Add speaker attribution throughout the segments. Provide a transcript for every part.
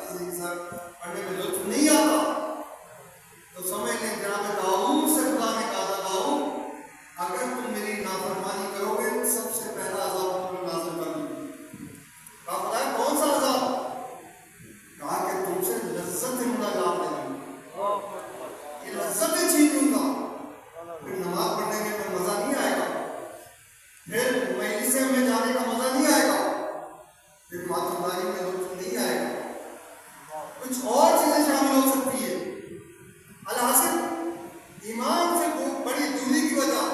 Speaker 1: کسی سر پڑھنے میں لطف نہیں آتا تو سمجھ لیں جناب داؤد سے خدا نے کہا داؤد اگر تم میری نافرمانی کرو گے سب سے پہلا عذاب تم نازل کر دوں گی. کہا خدا کون سا عذاب؟ کہا کہ تم سے لذت ملاقات لے لوں گا, یہ لذتیں چھین لوں گا. پھر نماز پڑھنے میں مزہ نہیں آئے گا, پھر مجلسیں میں جانے کا مزہ نہیں آئے گا, پھر ماتمداری میں لطف نہیں آئے گا, کچھ اور چیزیں شامل ہو سکتی ہے. الحاصل ایمان سے بڑی دوری کی وجہ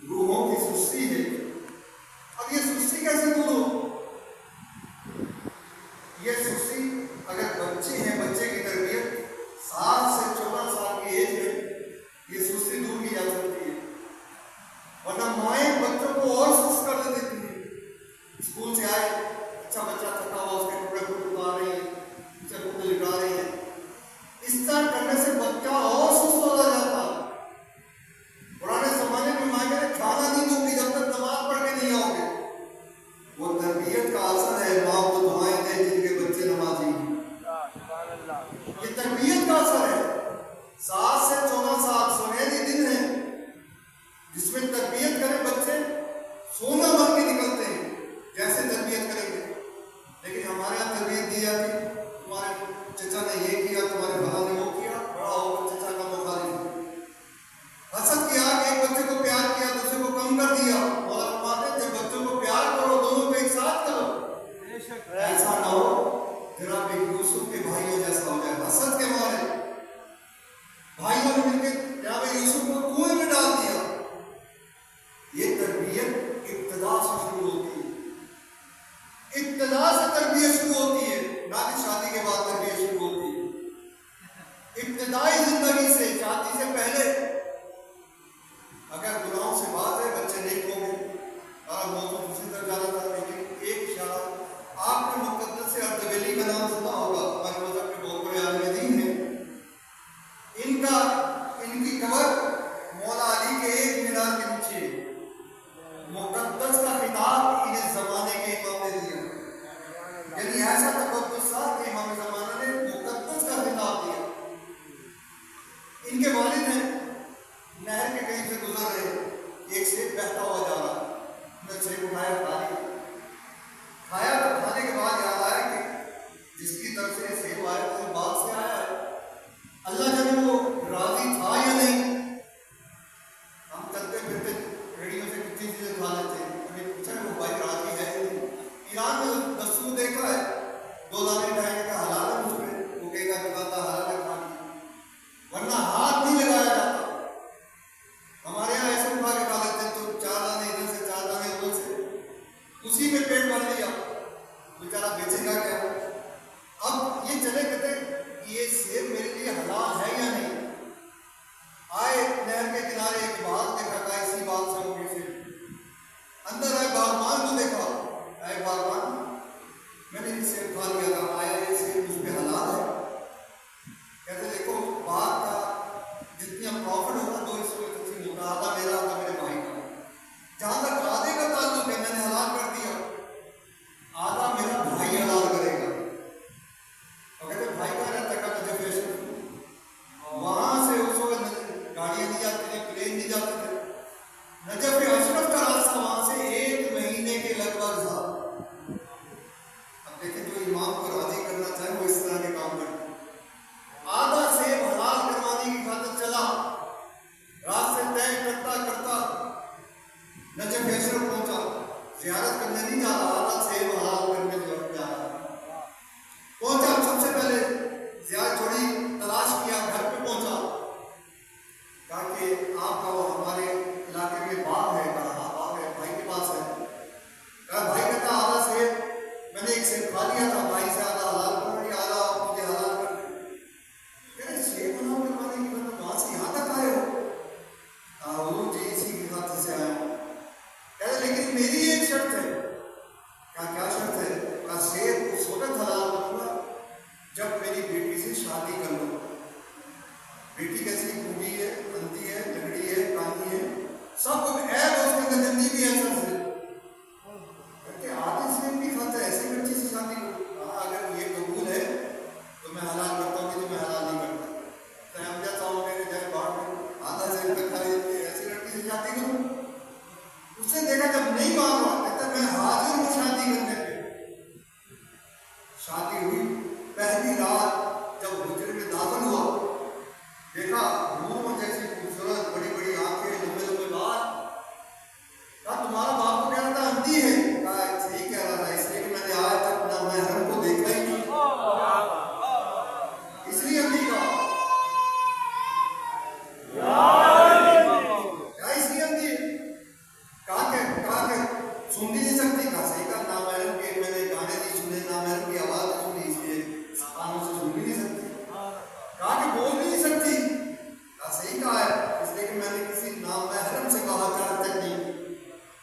Speaker 1: روحوں کی سستی ہے. اب یہ سستی کیسے دور ہو؟ یہ سستی اگر بچے ہیں, بچے کی تربیت 7 سے 14 سال کی ایج میں یہ سستی دور کی جا سکتی ہے. ورنہ مائیں بچوں کو اور سست کر دیتی ہیں. اسکول سے آئے اچھا بچہ تھکا ہوا, اس کے کپڑے کو اتار رہی ہے, اسے کپڑے لٹا رہی ہے. اس طرح کرنے سے بچہ اور سست ہوتا جاتا ہے. پرانے زمانے میں ماں کہتے کھانا نہیں دوں گی جب تک نماز پڑھ کے نہیں آؤ گے. وہ تربیت کا اثر ہے, ماں کو دعائیں دے جن کے بچے نمازی ہیں. یہ تربیت کا اثر ہے. 7 سے 14 سال سنہری دن ہے جس میں تربیت کریں بچے, سونا بن کے نکلتے ہیں جیسے تربیت کریں گے. لیکن ہمارے یہاں تربیت دی جاتی, تمہارے چچا نے یہ کیا, تمہارے بھائی نے وہ کیا, بڑا ہو کر چچا کا مخالف. حسد کیا کہ ایک بچے کو پیار کیا, دوسرے کو کم کر دیا. مولا فرماتے ہیں جب بچوں کو پیار کرو دونوں کو ایک ساتھ کرو, ایسا نہ ہو جناب یوسف کے بھائیوں جیسا ہو جائے. حسد کے مارے بھائیوں نے مل کے جناب یوسف کو کنویں میں ڈال دیا. یہ تربیت ابتدا سے شروع ہوتی ہے, ابتدا سے تربیت شروع ہوتی ہے, نہ کہ شادی کے بعد تربیت شروع ہوتی ہے. ابتدائی زندگی سے, شادی سے پہلے اگر گناہوں سے بات ہے بچے نیک ہوں گے. موضوع دوسری طرف جانا تھا لیکن ایک اشارہ, آپ نے مقدس سے اردبیلی کا نام سنا ہوگا, ہمارے مذہب کے بہت بڑے عالم دین ہیں. ان کی قبر مولا علی کے ایک مینار کے نیچے. مقدس کا خطاب انہیں زمانے کے امام نے دیا, یعنی ایسا تقدس تھا کہ امام زمانہ نے مقدس کا خطاب دیا. ان کے والد ہیں نہر کے کہیں سے گزر رہے, ایک سیب بہتا ہوا جا رہا, انہوں نے سیب اٹھایا, کھایا تو کھانے کے بعد یاد آیا کہ جس کی طرف سے سیب آیا تو باغ سے آیا ہے. اللہ جانے وہ راضی تھا یا نہیں. ہم چلتے پھرتے ریڈیو سے کتنی چیزیں کھا لیتے ہیں, انہیں پوچھا وہ بھائی راضی ہے نہیں. ایران میں دستور دیکھا ہے, 2 دانے اٹھائے کا حلال ہے مجھ پہ, وہ کہے گا دکاندار حلال ہے کھانے, ورنہ ہاتھ نہیں لگایا جاتا. ہمارے یہاں ایسے اٹھا کے کھا لیتے ہیں تو 4 دانے ادھر سے 4 دانے ادھر سے, اسی میں پیٹ بھر لیا, بیچارہ بیچے گا کیا. اب یہ چلے کہتے یہ سیب میرے لیے حلال ہے یا نہیں. آئے نہر کے کنارے ایک باغ دیکھا تھا, اسی باغ سے ہوگی پھر اندر آئے, باغبان کو دیکھا, اے باغبان میں نے یہ سیب کھا لیا تھا, آیا یہ سیب مجھ پہ حلال ہے. کہتے دیکھو باغ کا جتنا پروفٹ ہوتا 2 حصوں میں تقسیم ہوتا, آدھا میرا آدھا میرے بھائی کا. جہاں تک آدھے کا تعلق ہے میں نے حلال کر دیا, آدھا میرا بھائی حلال کرے گا. اور کہتے بھائی کا رہتا کا مجھے فیشن, وہاں سے اس وقت گاڑیاں نہیں جاتی تھیں, پلین نہیں جاتے تھے. نجف اشرف کا راستہ وہاں سے 1 مہینے کے لگ بھگ تھا. اب دیکھیں جو امام کو راضی کرنا چاہے وہ اس طرح کے کام کرتے. آدھا سیب حلال کروانے کی خاطر چلا, رات سے طے کرتا کرتا نجف اشرف پہنچا. زیارت کرنے نہیں جا رہا, آدھا سیب حلال کرنے جا رہا. پہنچا, سب سے پہلے زیارت چھوڑی, تلاش کیا, گھر پہ پہنچا, کہا کہ آپ کا وہ ہمارے علاقے میں باغ ہے, کہا ہاں باغ ہے, بھائی کے پاس ہے. کہا بھائی کہتا آدھا سیب میں نے ایک سیب کھا لیا تھا, بھائی سے آدھا حلال کر دیا, آدھا آپ مجھے حلال کر دیا. کہہ رہے سیب حلال کروانے کی بات وہاں سے یہاں تک آئے ہو. حضور جی اسی کی خاطر سے آیا ہوں. کہہ رہے لیکن میری ایک شرط ہے. کہا کیا شرط ہے؟ کہا سیب اس وقت حلال کروں گا جب میری بیٹی سے شادی کر لوں. بیٹی کیسی بوڑھی ہے, اندھی ہے, لگڑی ہے, کانی ہے, سب کو عیب ہے, اس کے گندی بھی ہے سب سے. کہتے آدھے سیب بھی کھاتا ہے, ایسی بچی سے شادی کروں. اگر یہ شادی ہوئی، پہلی رات جب حجرے میں داخل ہوا، دیکھا حور جیسی خوبصورت، بڑی بڑی آنکھیں، لمبے لمبے بال. کہا تمہارا باپ تو کہہ رہا تھا اندھی ہے. کہا صحیح کہہ رہا تھا، اس لیے کہ میں نے آج تک نہ محرم کو دیکھا ہی نہیں، اس لیے اندھی کا. کیا اس لیے اندھی ہے؟ کہا کہ سن بھی نہیں سکتی. کہا صحیح کہا، نامحرم کے میں نے گانے نہیں سنے، نامحرم کی آواز نہیں سنی، اس لیے کانوں سے سن بھی نہیں سکتی. کہا کہ بول بھی نہیں سکتی. کہا صحیح کہا ہے، اس لیے کہ میں نے کسی نامحرم سے کہا آج تک نہیں.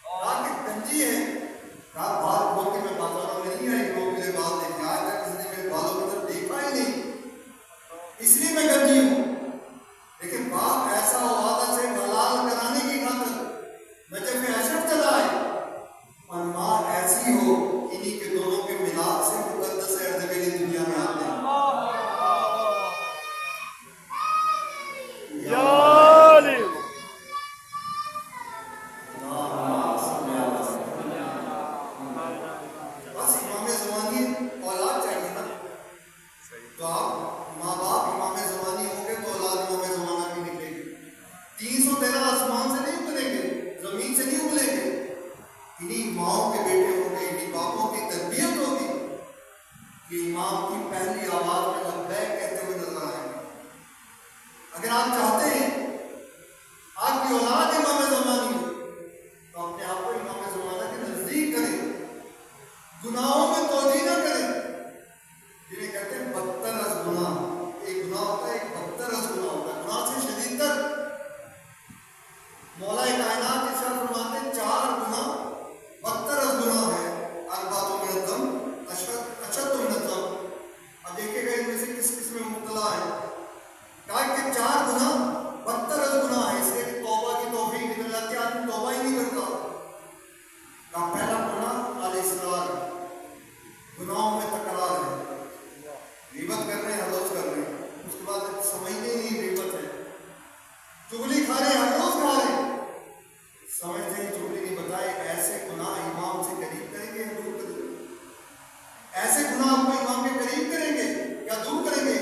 Speaker 1: کہا کہ گنجی ہے. کہا بال کھول کے میں بازاروں میں نہیں آئی، لوگ میرے بال دیکھے، آج تک کسی نے میرے بالوں کو طرف دیکھا ہی نہیں، اس لیے میں گنجی ہوں. لیکن باپ ایسا وعدہ سے حلال کرانے کی خاطر نجف اشرف چلائے، اور ماں ایسی ہو انہی کے دونوں کے ملاپ سے مقدس اردبیلی دنیا میں آتے ہیں. بس امام زمانی اولاد چاہیے نا، تو آپ ماں باپ امام زمانی ہوں گے تو اولاد امام زمانہ بھی نکلے گی. 313 آسمان سے نہیں اتریں گے، زمین سے نہیں اگلیں گے، انہی ماؤں کے بیٹے ہوں گے، انہی باپوں کی تربیت ہوگی کہ امام کی پہلی آواز میں لبیک کہتے ہوئے نظر آئیں گے. اگر آپ چاہتے ہیں آپ کی اولاد امام زمانی ہو تو اپنے آپ کو امام زمانہ کے نزدیک کریں، گناہوں میں توجہ نہ کریں جنہیں کہتے ہیں بدتر از گناہ. ایک گناہ ہوتا ہے، ایک بدتر از گناہ ہوتا ہے، گناہ سے شدید تر. مولا کائنات ارشاد فرماتے ہیں 4 گناہ بدتر از گناہ ہے، اربعۃ من الذنب اشد من الذنب. اب دیکھیے گا ان میں سے کس کس میں مبتلا ہے. کہا کہ 4 گناہ بدتر از گناہ ہے، اس لیے کہ توبہ کی توفیق نکل جاتی ہے، آدمی توبہ ہی نہیں کرتا. کہا پہلا گناہ الاصرار، گناہوں میں تکرار ہے. غیبت کر رہے ہیں، ہر روز کر رہے ہیں، اس کے بعد سمجھتے نہیں غیبت ہے. چغلی کھا رہے ہیں، ہر روز کھا رہے ہیں، سمجھتے ہیں چغلی نہیں. بتائے ایسے گناہ امام سے قریب کریں گے یا دور کریں گے؟ ایسے گناہ آپ کو امام کے قریب کریں گے یا دور کریں گے؟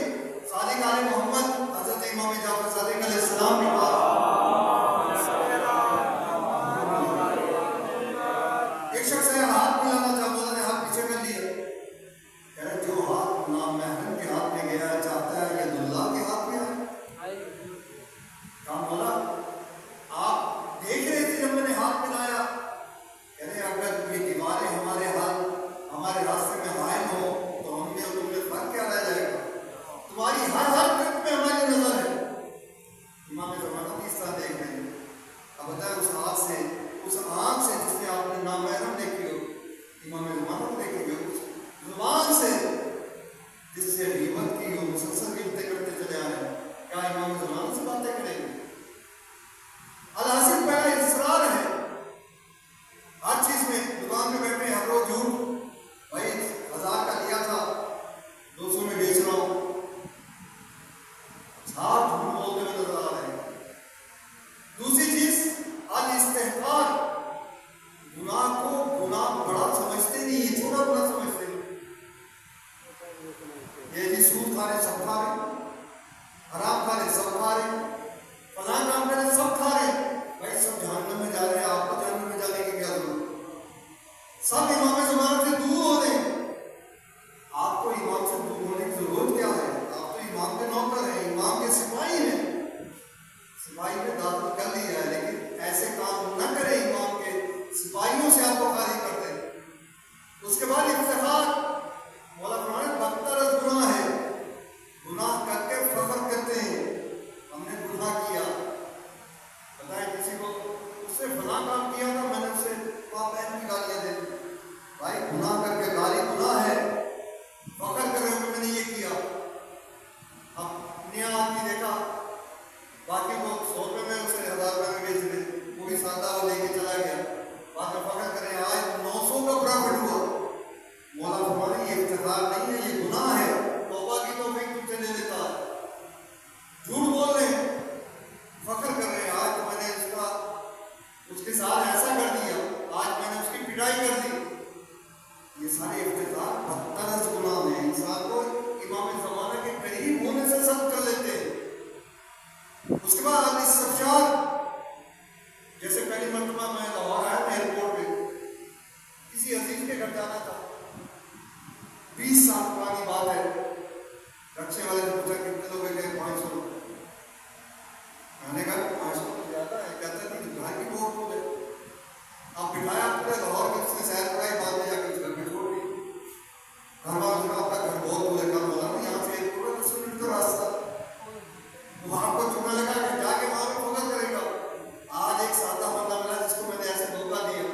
Speaker 1: صادق آل محمد حضرت امام جعفر صادق علیہ السلام کے پاس ایک شخص ہے، ہاتھ ملانا چاہتا ہے، ہاتھ پیچھے کر لیا. کہہ رہے جو ہاتھ نامحرم کے ہاتھ میں گیا ہے چاہتا ہے یہ اللہ کے ہاتھ میں ہے. کہا مولا آپ دیکھ رہے تھے جب میں نے ہاتھ ملایا. کہہ رہے اگر یہ دیواریں ہمارے ہاتھ ہمارے راستے میں حائل ہو تو ہم نے اور تم میں فرق کیا رہ جائے گا؟ تمہاری ہر طرف میں ہماری نظر ہے. امام زمانہ بھی اس طرح دیکھ رہے ہیں. اب بتائیں اس ہاتھ سے، اس آنکھ سے جس نے آپ نے نامحرم دیکھی ہو، امام زمانہ کو دیکھیں گے. اس زبان سے جس سے غیبت کی ہو، مسلسل غیبتیں کرتے چلے آئے ہیں، کیا امام زمانہ سے باتیں کریں گے؟ الحاصل پہلا اصرار ہے ہر چیز میں. دکان میں بیٹھے ہر روز جھوٹ، بھائی 1000 کا لیا تھا 200 میں بیچ رہا ہوں، صاف جھوٹ بولتے ہوئے نظر آ رہے ہیں. دوسری چیز الاستحقار، گناہ کو گناہ بڑا سمجھتے نہیں، یہ چھوٹا گناہ سمجھتے ہیں. یہ جی سود کھا رہے سب کھا رہے، حرام کھا رہے سب کھا رہے، فلاں کام کر رہے سب کھا رہے. بھائی سب جہنم میں جا رہے ہیں، آپ کو جہنم میں جانے کی کیا ضرورت؟ سب امام زمانہ سے دور ہو رہے ہیں، آپ کو امام سے دور ہونے کی ضرورت کیا ہے؟ آپ تو امام کے نوکر ہیں، امام کے سپاہی ہیں. سپاہی میں داخل کر لی جائے لیکن ایسے کام نہ کریں امام کے سپاہیوں سے آپ کو خارج کرتے ہیں. اس کے بعد افتخار، مولا فرماتے ہیں بدتر از گناہ ہے، گناہ کے بعد علی سفشار، جیسے پہلی مرتبہ میں لاہور آیا تھا ایئرپورٹ پہ، کسی عزیز کے گھر جانا تھا، 20 سال پرانی بات ہے، رکشے والے نے پوچھا کتنے لوگ گئے؟ 500 لوگ۔ میں نے کہا 500 تو زیادہ ہے، کہتا ہے کہ گھر کی بہت لوگ ہے۔ اب بٹھایا پورے لاہور میں، اس نے سیر کرائی، بعد میں جا کے اس گھر میں چھوڑ دی۔ گھر والوں نے آپ کا گھر بہت دور ہے، کل بولا نا یہاں سے ایئرپورٹ ہے 10 منٹ کا راستہ، وہاں کو چنا لگا کہ جا کے وہاں پہ فوکس کرے گا۔ آج ایک سادہ بندہ ملا جس کو میں نے ایسے دھوکہ دیا،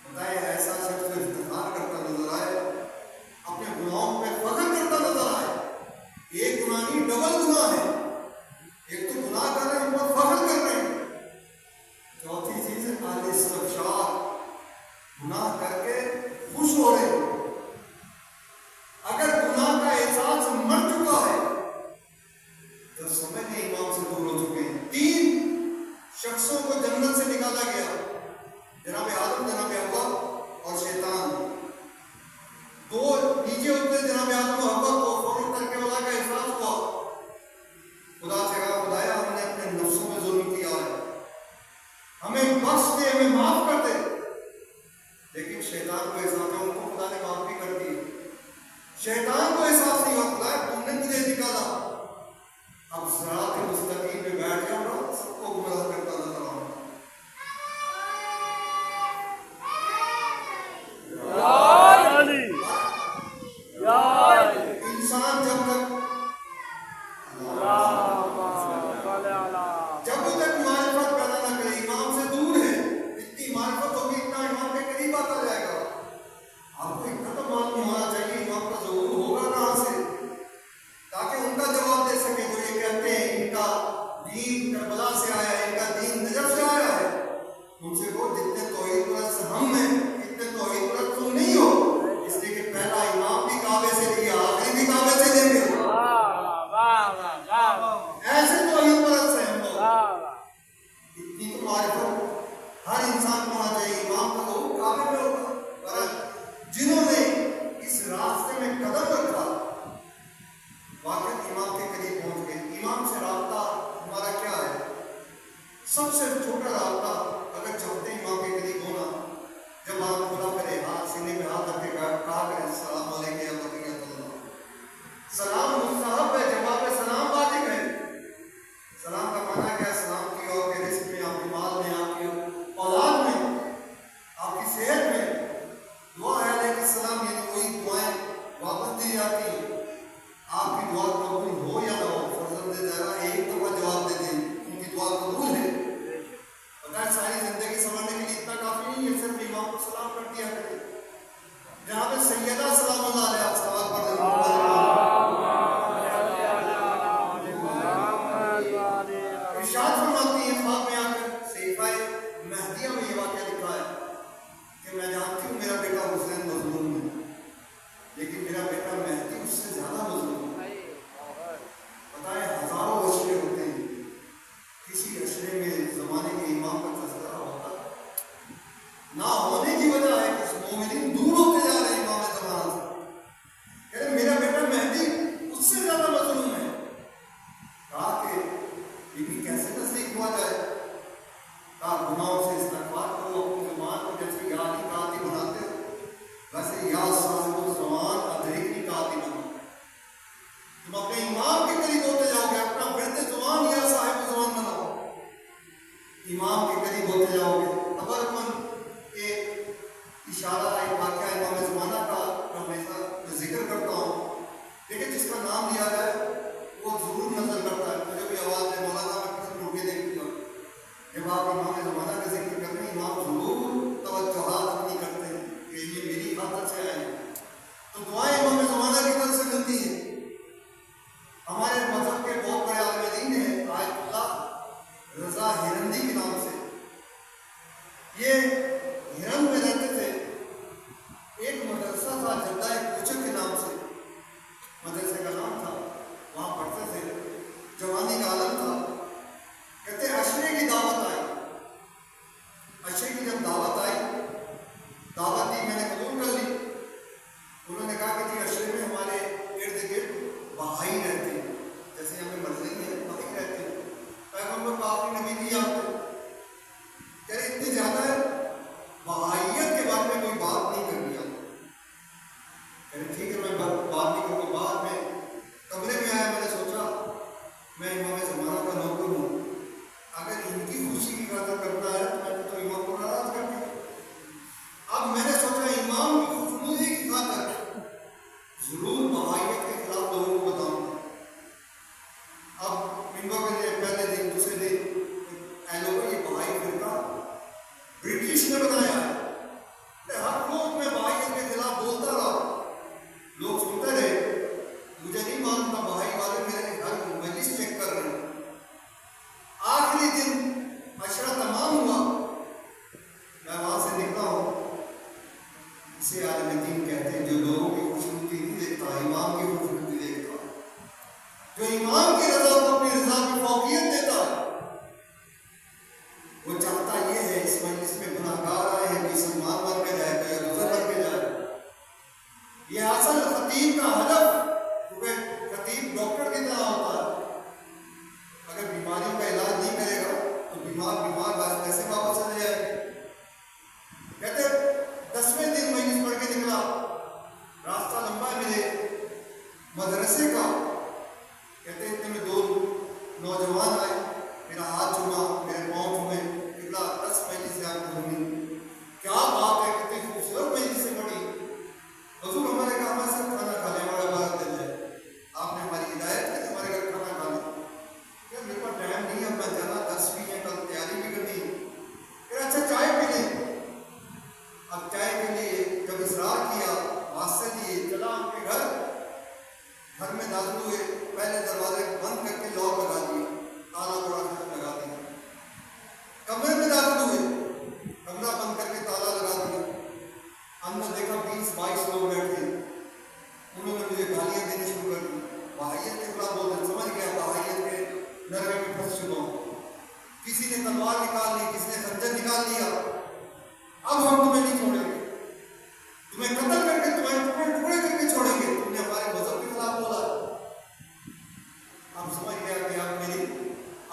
Speaker 1: بتائے ایسا شخص جو افتخار کرتا نظر آئے، اپنے گناہوں پہ فخر کرتا نظر آئے۔ ایک گناہ نہیں، ڈبل گناہ ہے، ایک تو گناہ کر رہے ہیں اوپر فخر کر رہے ہیں۔ چوتھی چیز ہے اہل استبشار، گناہ کر کے خوش ہو رہے ہیں۔ اگر گناہ کا احساس مر چکا ہے تو سمجھیں امام سے دور ہو چکے ہیں۔ 3 شخصوں کو جنت سے نکالا گیا، جناب آدم، جناب حوا اور شیطان۔ 2 نیچے اترے، جناب آدم و حوا کو فوراً کر کے خدا کا احساس ہوا، خدا سے کہا خدایا ہم نے اپنے نفسوں میں ظلم کیا ہے، ہمیں بخش دے، ہمیں معاف کر دے۔ لیکن شیطان کو احساس ہے، ان کو خدا نے معاف بھی کر دی۔ شیطان کو احساس نہیں ہوا، خدا تم نے مجھے نکالا، اب صراط مستقیم پہ بیٹھ جاؤں گا، سب کو گمراہ کرتا نظر آؤں گا۔ انسان جب تک معرفت پیدا نہ کرے، امام سے دور ہے، اتنی معرفت ہوگی اتنا امام کے قریب آتا جائے گا۔ آپ کو اتنا تو معلوم ہونا چاہیے امام کا ظہور ہوگا کہاں سے، تاکہ ان کا جواب دے سکے جو یہ کہتے ہیں ان کا دین کربلا سے آیا ہے، ان کا دین نجف سے آیا ہے۔ ان سے کہو جتنے توحید پرست ہم ہیں اتنے توحید پرست تم نہیں ہو، اس لیے کہ پہلا امام بھی کعبے سے لیا، آخری بھی کعبے سے لیں گے۔ ایسے توحید پرست ہیں ہم لوگ۔ اتنی تو معرفت ہر انسان کو ہونا چاہیے، امام کا ظہور کعبے میں ہوگا۔ پر جنہوں نے اس راستے میں قدم رکھا واقعی امام کے قریب پہنچ گئے۔ امام سے رابطہ ہمارا کیا ہے؟ سب سے چھوٹا رابطہ اگر چاہتے ہیں امام کے قریب ہونا، جب آپ کھلا کرے، ہاتھ سینے میں ہاتھ رکھ کے کہا کریں السلام علیکم یا بقیت اللہ۔ سلام مستحب ہے، جواب سلام واجب ہے۔ سلام کا معنی کیا ہے؟ سلام کی اور کے رزق میں، آپ کے مال میں، آپ کی اولاد میں، آپ کی صحت میں۔ دعا ہے علیہ السلام، یعنی وہی دعائیں واپس دی جاتی ہیں۔ آپ کی دعا قبول ہو یا نہ ہو، فرزند زہرا ایک دفعہ جواب دے دیں، ان کی دعا قبول ہے۔ پتہ ہے ساری زندگی سنبھالنے کے لیے اتنا کافی نہیں ہے، صرف امام کو سلام کر دیا کرے۔ جناب سیدہ سلام اللہ علیہ آپ سلام پڑھ دیں۔ ارشاد فرماتی ہیں خواب میں آ کر، صحیفہ مہدیہ میں یہ واقعہ لکھا ہے کہ میں جانتی ہوں میرا بیٹا حسین مظلوم ہے، لیکن میرا بیٹا مہدی اس سے زیادہ مظلوم ہے۔ بتائیں ہزاروں اشرے ہوتے ہیں، کسی اشرے میں زمانے کے امام کا تذکرہ ہوتا نہ ہونے کی وجہ ہے کہ مومنین دور ہوتے جا رہے ہیں امام زمان سے۔ کہہ رہے میرا بیٹا مہدی اس سے زیادہ مظلوم ہے۔ کہا کہ یہ بھی کیسے تصدیق ہوا جائے؟ کہا گناہوں سے استغفار کرو، اپنی زبان کو جیسے یادی کاتی بناتے ہو ویسے یا صاحب الزمان ادرکنی کاتی بناؤ۔ تم اپنے امام کے قریب ہوتے جاؤ گے، اپنا ورد زبان یا صاحب الزمان بناؤ، امام کے قریب ہوتے جاؤ گے۔ ایک اشارہ، ایک واقعہ امام زمانہ کا میں ہمیشہ ذکر کرتا ہوں، لیکن جس کا نام لیا جائے وہ ضرور نظر کرتا ہے، مجھے بھی آواز ہے مولانا میں کچھ روکے دیکھوں گا۔ جب آپ امام زمانہ کا ذکر کرتے ہیں امام ضرور توجہات اپنی کرتے ہیں کہ یہ میری خاطر سے آئے ہیں، تو دعائیں امام زمانہ کی طرف سے ملتی ہیں۔ ہمارے مذہب کے بہت بڑے عالم دین ہیں آیت اللہ رضا ہرندی کے نام سے، یہ ہرن میں رہتے تھے۔ ایک مدرسہ تھا جدہ کوچک کے نام سے، مدرسے کا نام تھا، وہاں پڑھتے تھے، جوانی کا عالم تھا۔ کہتے عشرے کی دعوت آئی، عشرے کی جب دعوت آئی، دعوت دی، میں نے قبول کر لی۔ انہوں نے کہا کہ جی عشرے میں ہمارے ارد گرد بہائی رہتے ہیں، جیسے ہمیں مرضی ہے بہائی رہتے ہیں۔ پیغمبر کو آخری نبی دیا آپ کو، کہہ رہے اتنی زیادہ ہے، بہائیت کے بارے میں کوئی بات نہیں کرنی آپ کو. کہہ رہے ٹھیک ہے میں بات نہیں کروں. بعد میں کمرے میں آیا، میں نے سوچا میں امام زمانہ کا نوکر ہوں، اگر ان کی خوشی کی خاطر کرنا ہے تو میں تو امام کو ناراض کر دیا. اب میں نے سوچا امام کی خوشنودی کی خاطر ضرور بہائیت کے خلاف لوگوں کو بتاؤں گا. اب منبر کے پہلے دن دوسرے دن اے لوگوں یہ بہائی فرقہ برٹش نے بنایا ہے، ہر روز میں بہائیت کے خلاف بولتا رہا، لوگ سنتے رہے، مجھے نہیں مانتا بہائی والے میرے گھر مجلس چیک کر رہے ہیں. آخری دن عشرہ تمام ہوا، میں وہاں سے نکلا ہوں. اسے عالم دین کہتے ہیں جو لوگوں کی خوشنودی نہیں دیکھتا، امام کی خوشنودی دیکھتا، جو امام کی رضا کو اپنی رضا کی فوقیت دیتا ہے. وہ چاہتا یہ ہے اس مجلس میں گناہگار آئے ہیں، کوئی سلمان بن کے جائے، کوئی ابوذر بن کے جائے. یہ اصل خطیب کا ہدف، کیونکہ خطیب ڈاکٹر کی طرح ہوتا ہے، اگر بیماریوں کا علاج نہیں کرے گا تو بیمار ویسے واپس چلے جائے گا. کہتے 10ویں دن مجلس پڑھ کے نکلا، راستہ لمبا ہے میرے مدرسے کا. کہتے اتنے میں 2 نوجوان آئے، میرا ہاتھ چوما، میرے پاؤں چومے، نکلا 10 مجلس سے آپ کو کیا بات ہے، کتنی خوبصورت مجلس سے پڑھی. حضور ہمارے کہا ہمارے ساتھ کھانا کھا لیں، ہمارا عبادت دل جائے. آپ نے ہماری ہدایت کی کہ ہمارے گھر کھانا کھا لیں. کہ میرے پاس ٹائم نہیں ہے، اپنا جانا 10 بھی ہے، کل تیاری بھی کرنی ہے. پھر اچھا چائے پی لیں. اب چائے کے لیے جب اصرار کیا، واسطے دیے، چلا ان کے گھر میں داخل ہوئے. پہلے دروازے بند کر کے لاک لگا دیے، تالا بڑا لگا دیا. کمرے میں داخل ہوئے، کمرہ بند کر کے تالا لگا دیا. اندر دیکھا 20-22 لوگ بیٹھے، انہوں نے مجھے گالیاں دینی شروع کر دی. بہائیت کے خلاف بولتے، سمجھ گیا بہائیت کے نرغے میں پھنس چکا ہوں. کسی نے تلوار نکال لی، کسی نے خنجر نکال لیا. اب ہم تمہیں نہیں چھوڑیں گے، تمہیں قتل کر کے تمہیں ٹکڑے کر کے چھوڑیں گے، تم نے ہمارے مذہب کے خلاف بولا. اب سمجھ گیا کہ اب میری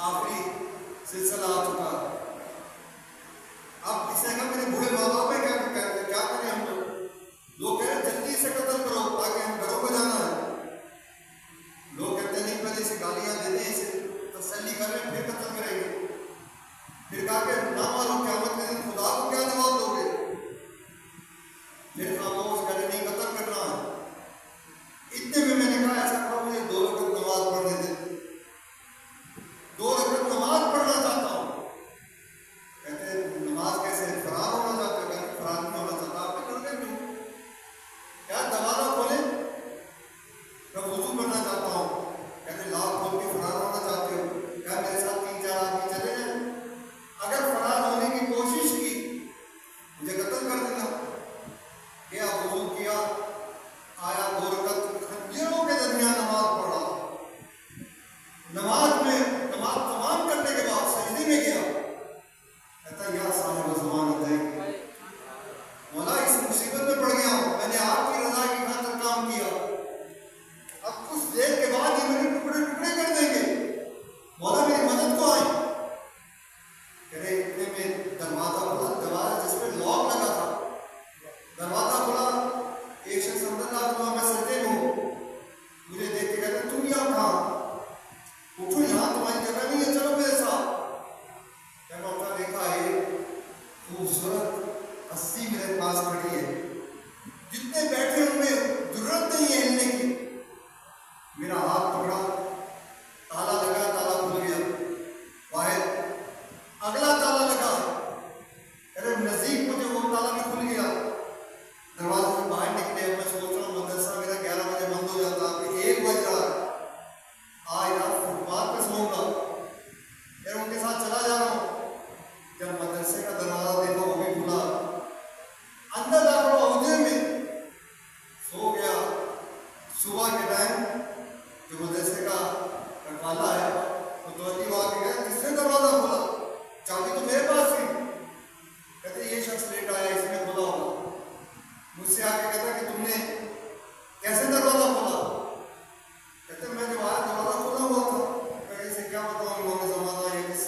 Speaker 1: آخری سلسلہ آ چکا. اب اس نے کہا میرے بوڑھے ماں باپ ہے، کیا کریں ہم لوگ کہہ رہے جلدی سے قتل کرو تاکہ ہم گھروں کو جانا ہے. لوگ کہتے نہیں پہلے اسے گالیاں دیتے ہیں، اسے تسلی کر رہے ہیں، پھر قتل کریں گے. پھر کہا کہ نہ معلوم قیامت کے دن خدا کو کیا جواب دو گے. پھر خاموش کر رہے نہیں قتل کرنا ہے. اتنے میں نے کہا ایسا کرو مجھے 2 رکعت نماز پڑھنے دے، 2 رکعت نماز پڑھنا چاہتا ہوں. کہتے نماز کیسے فرار ہونا چاہتے ہو؟ کہتے فرار نہیں ہونا چاہتا. آپ نے کر دیں کیا دروازہ کھولیں؟ میں وضو کرنا چاہتا ہوں. کہتے لاکھ کھول کے فرار ہونا چاہتے ہو؟ کیا میرے ساتھ 3-4 آدمی چلے جائیں، اگر فرار ہونے کی کوشش کی مجھے قتل کر دینا. کیا وضو کیا، آیا 2 رکعت خنجروں کے درمیان نماز پڑھا. نماز تمام کرنے کے بعد سجدے میں گیا. کہتا یا صاحب زمانت ہے مولا اس مصیبت میں پڑ گیا ہوں، میں نے آپ کی رضا کی خاطر کام کیا، اب کچھ دیر کے بعد یہ میرے ٹکڑے ٹکڑے کر دیں گے، مولا میری مدد کو آئی. کہہ رہے اتنے میں دروازہ کھلا، دروازہ جس پہ لاک لگا تھا، دروازہ کھلا. ایک شخص اندر داخل ہوا، میں سجدے میں ہوں. مجھے دیکھ کے کہتے تم یہاں کہاں؟ اٹھو، یہاں تمہاری جگہ نہیں ہے، چلو میرے ساتھ. میں نے اٹھا دیکھا ہے خوبصورت ہستی میرے پاس کھڑی ہے، جتنے بیٹھے ان میں ضرورت نہیں ہے ہلنے کی. میرا ہاتھ پکڑا، تالا لگا، تالا کھل گیا. باہر اگلا تالا لگا، ارے نزدیک مجھے وہ تالا بھی کھل گیا. دروازے سے باہر نکلے. اب میں سوچ رہا ہوں مدرسہ میرا 11 بجے بند ہو جاتا، ابھی 1 بج رہا ہے. آج رات فٹ پاتھ پہ سوؤں گا. پھر ان کے ساتھ چلا جا رہا ہوں. جب مدرسے کا دروازہ دیکھا وہ بھی کھلا، اندر داخل ہوا، حجرے میں سو گیا. صبح کے ٹائم جو مدرسے کا رکھوالا ہے وہ توجہ آ کے گیا، کس نے دروازہ کھولا؟ چابی تو میرے پاس تھی. کہتے یہ شخص لیٹ آیا، اس نے کھولا ہوگا. مجھ سے آ کے کہتا کہ تم نے کیسے دروازہ کھولا؟ کہتے میں جو آیا دروازہ کھولا ہوا تھا. کہ اسے کیا بتاؤں امام زمانہ، یہ کس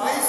Speaker 1: 22